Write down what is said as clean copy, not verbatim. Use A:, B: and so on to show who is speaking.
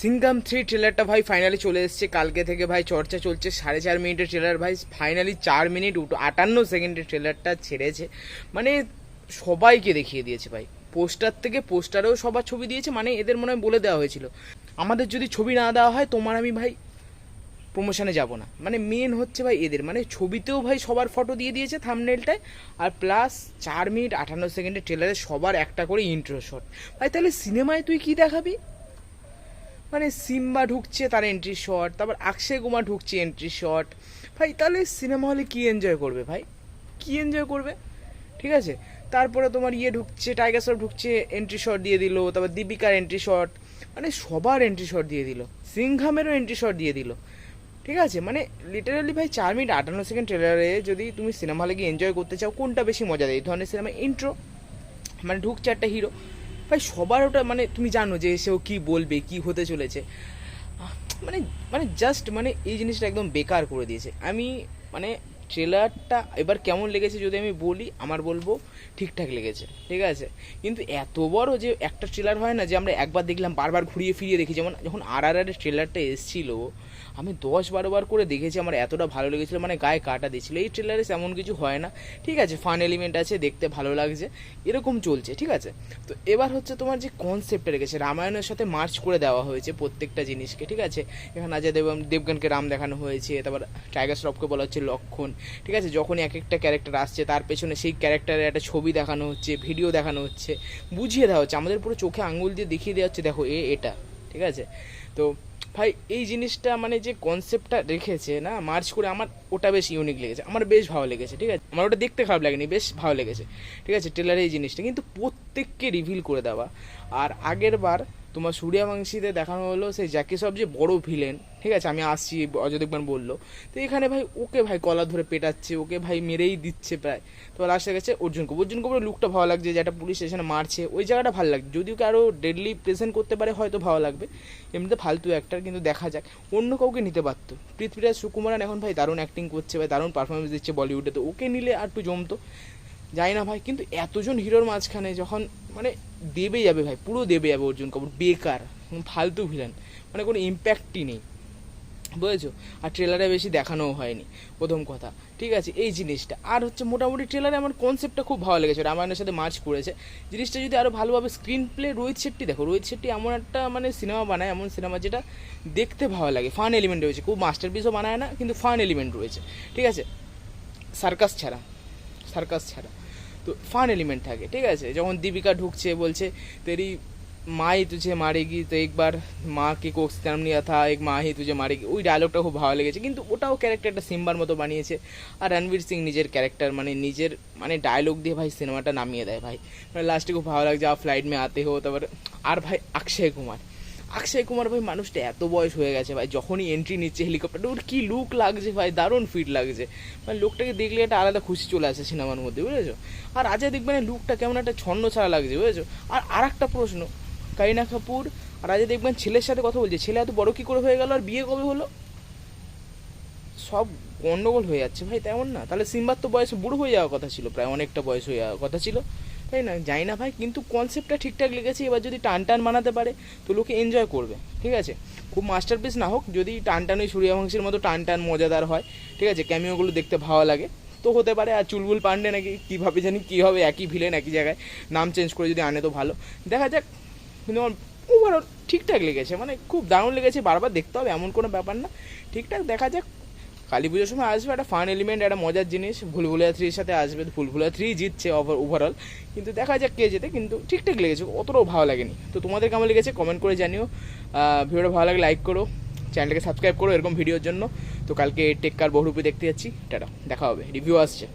A: সিংঘাম 3 ট্রেলারটা ভাই ফাইনালি চলে এসেছে। কালকে থেকে ভাই চর্চা চলছে। 4.5 মিনিটের ট্রেলার ভাই ফাইনালি 4 মিনিট 58 সেকেন্ডের ট্রেলারটা ছেড়েছে। মানে সবাইকে দেখিয়ে দিয়েছে ভাই, পোস্টার থেকে পোস্টারেও সবার ছবি দিয়েছে। মানে এদের মনে হয় বলে দেওয়া হয়েছিল আমাদের যদি ছবি না দেওয়া হয় তোমার আমি ভাই প্রমোশনে যাব না। মানে মেন হচ্ছে ভাই এদের, মানে ছবিতেও ভাই সবার ফটো দিয়ে দিয়েছে থাম্বনেলটায়, আর প্লাস 4 মিনিট 58 সেকেন্ডের ট্রেলারে সবার একটা করে ইন্ট্রো শট। ভাই তাহলে সিনেমায় তুই কি দেখাবি? মানে সিম্বা ঢুকছে তার এন্ট্রি শট, তারপর অক্ষয় কুমার ঢুকছে এন্ট্রি শট। ভাই তাহলে সিনেমা হলে কি এনজয় করবে ভাই? কি এনজয় করবে? ঠিক আছে, তারপরে তোমার ঢুকছে, টাইগার শ্রফ ঢুকছে, এন্ট্রি শট দিয়ে দিল, তারপর দীপিকার এন্ট্রি শট, মানে সবার এন্ট্রি শট দিয়ে দিল, সিংঘামেরও এন্ট্রি শট দিয়ে দিল। ঠিক আছে, মানে লিটারালি ভাই 4 মিনিট 58 সেকেন্ড ট্রেলারে যদি তুমি সিনেমা হলে গিয়ে এনজয় করতে চাও, কোনটা বেশি মজা দেয়? এই ধরনের সিনেমা ইন্ট্রো, মানে ঢুকছে একটা হিরো, ভাই সবার ওটা, মানে তুমি জানো যে সেও কি বলবে, কি হতে চলেছে। মানে মানে জাস্ট মানে এই জিনিসটা একদম বেকার করে দিয়েছে। আমি মানে ট্রেলারটা এবার কেমন লেগেছে যদি আমি বলি, আমার বলবো ঠিকঠাক লেগেছে। ঠিক আছে, কিন্তু এত বড় যে একটা ট্রেলার হয় না যে আমরা একবার দেখলাম বারবার ঘুরিয়ে ফিরিয়ে দেখি। যেমন যখন RRR এর ট্রেলারটা এসেছিল আমি 10-12 বার করে দেখেছি, আমার এতটা ভালো লেগেছিলো, মানে গায়ে কাটা দিয়েছিল। এই ট্রেলারে এমন কিছু হয় না। ঠিক আছে, ফান এলিমেন্ট আছে, দেখতে ভালো লাগছে, এরকম চলছে। ঠিক আছে, তো এবার হচ্ছে তোমার যে কনসেপ্টটা রেখেছে, রামায়ণের সাথে মার্চ করে দেওয়া হয়েছে প্রত্যেকটা জিনিসকে। ঠিক আছে, এখানে অজয় দেবগনকে রাম দেখানো হয়েছে, তারপর টাইগার শ্রফকে বলা হচ্ছে লক্ষণ। ঠিক আছে, যখনই এক একটা ক্যারেক্টার আসছে তার পেছনে সেই ক্যারেক্টারের একটা ছবি দেখানো হচ্ছে, ভিডিও দেখানো হচ্ছে, বুঝিয়ে দেওয়া হচ্ছে, আমাদের পুরো চোখে আঙুল দিয়ে দেখিয়ে দেওয়া হচ্ছে দেখো এটা। ঠিক আছে, তো ভাই এই জিনিসটা মানে যে কনসেপ্টটা রেখেছে না মার্চ করে, আমার ওটা বেশ ইউনিক লেগেছে, আমার বেশ ভালো লেগেছে। ঠিক আছে, আমার ওটা দেখতে খারাপ লাগেনি, বেশ ভালো লেগেছে। ঠিক আছে, ট্রেলারে এই জিনিসটা কিন্তু প্রত্যেককে রিভিল করে দেওয়া। আর আগের বার তোমার সূর্যবংশীতে দেখানো হলো সেই জ্যাকি শ্রফ যে বড় ভিলেন। ঠিক আছে, আমি আসছি, অজয় দেবগন বললো, তো এখানে ভাই ওকে ভাই কলা ধরে পেটাচ্ছে, ওকে ভাই মেরেই দিচ্ছে প্রায়। তো লাস্টে গেছে অর্জুন কপুরের লুকটা ভালো লাগছে, যে একটা পুলিশ স্টেশনে মারছে, ওই জায়গাটা ভালো লাগছে। যদিও কি আরও ডেডলি প্রেজেন্ট করতে পারে হয়তো ভালো লাগবে, এমনিতে ফালতু অ্যাক্টার, কিন্তু দেখা যাক, অন্য কাউকে নিতে পারতো। পৃথ্বীরাজ সুকুমারন এখন ভাই দারুণ অ্যাক্টিং করছে, ভাই দারুণ পারফরমেন্স দিচ্ছে বলিউডে, তো ওকে নিলে আর একটু জমতো, যাই না ভাই। কিন্তু এতজন হিরোর মাঝখানে যখন মানে দেবে যাবে ভাই, পুরো দেবে যাবে অর্জুন কাপুর, বেকার ফালতু ভিলেন, মানে কোনো ইম্প্যাক্টই নেই, বুঝেছো? আর ট্রেলারে বেশি দেখানোও হয়নি, প্রথম কথা। ঠিক আছে, এই জিনিসটা আর হচ্ছে মোটামুটি ট্রেলারে আমার কনসেপ্টটা খুব ভালো লেগেছে, রামায়ণের সাথে মার্চ করেছে জিনিসটা। যদি আরও ভালোভাবে স্ক্রিন প্লে, রোহিত শেট্টি দেখো, রোহিত শেট্টি এমন একটা মানে সিনেমা বানায়, এমন সিনেমা যেটা দেখতে ভালো লাগে, ফান এলিমেন্ট রয়েছে, খুব মাস্টারপিসও বানায় না, কিন্তু ফান এলিমেন্ট রয়েছে। ঠিক আছে, সার্কাস ছাড়া তো ফান এলিমেন্ট থাকে। ঠিক আছে, যখন দীপিকা ঢুকছে বলছে তেরি মা হি তুঝে মারেগি, তো একবার মা কে কোক্স জন্ম নিয়া থা, এক মা হি তুঝে মারেগি, ওই ডায়লগটা খুব ভালো লেগেছে। কিন্তু ওটাও ক্যারেক্টারটা সিম্বার মতো বানিয়েছে। আর রণবীর সিং নিজের ক্যারেক্টার মানে নিজের মানে ডায়লগ দিয়ে ভাই সিনেমাটা নামিয়ে দেয় ভাই, মানে লাস্টে খুব ভালো লাগছে, আপ ফ্লাইট মে আতে হো। তারপর আর ভাই অক্ষয় কুমার ভাই, মানুষটা এত বয়স হয়ে গেছে ভাই, যখনই এন্ট্রি নিচ্ছে হেলিকপ্টারে, ওর কী লুক লাগছে ভাই, দারুণ ফিট লাগছে, মানে লোকটাকে দেখলে একটা আলাদা খুশি চলে আসে সিনেমার মধ্যে, বুঝেছো? আর অজয় দেবগনের লুকটা কেমন একটা ছন্ন ছাড়া লাগছে, বুঝেছো? আর একটা প্রশ্ন, কারিনা কাপুর আর অজয় দেবগন ছেলের সাথে কথা বলছে, ছেলে এত বড় কী করে হয়ে গেল, আর বিয়ে কবে হলো? সব গন্ডগোল হয়ে যাচ্ছে ভাই, তেমন না? তাহলে সিম্বার তো বয়স বুড়ো হয়ে যাওয়ার কথা ছিল, প্রায় অনেকটা বয়স হয়ে যাওয়ার কথা ছিল, তাই না? যাই না ভাই, কিন্তু কনসেপ্টটা ঠিকঠাক লেগেছে। এবার যদি টান বানাতে পারে তো লোকে এনজয় করবে। ঠিক আছে, খুব মাস্টারপিস না হোক, যদি টান ওই সূর্যবংশীর মতো টান মজাদার হয়, ঠিক আছে, ক্যামিওগুলো দেখতে ভালো লাগে, তো হতে পারে। আর চুলবুল পান্ডে নাকি কীভাবে জানি কী হবে, একই ভিলেন একই জায়গায়, নাম চেঞ্জ করে যদি আনে তো ভালো, দেখা যাক। কিন্তু আমার ওভারঅল ঠিকঠাক লেগেছে, মানে খুব দারুণ লেগেছে, বারবার দেখতে হবে এমন কোনো ব্যাপার না, ঠিকঠাক। দেখা যাক, কালী পুজোর সময় আসবে, একটা ফান এলিমেন্ট, একটা মজার জিনিস, ভুলভুলিয়া 3-এর সাথে আসবে, ভুলভুলিয়া 3 জিতছে ওভারঅল, কিন্তু দেখা যাক কে যেতে, কিন্তু ঠিকঠাক লেগেছে, অতটাও ভালো লাগেনি। তো তোমাদের কেমন লেগেছে কমেন্ট করে জানিও। ভিডিওটা ভালো লাগে লাইক করো, চ্যানেলটাকে সাবস্ক্রাইব করো এরকম ভিডিওর জন্য। তো কালকে টেক্কার বহুরূপী দেখতে যাচ্ছি, টাটা, দেখা হবে, রিভিউ আসছে।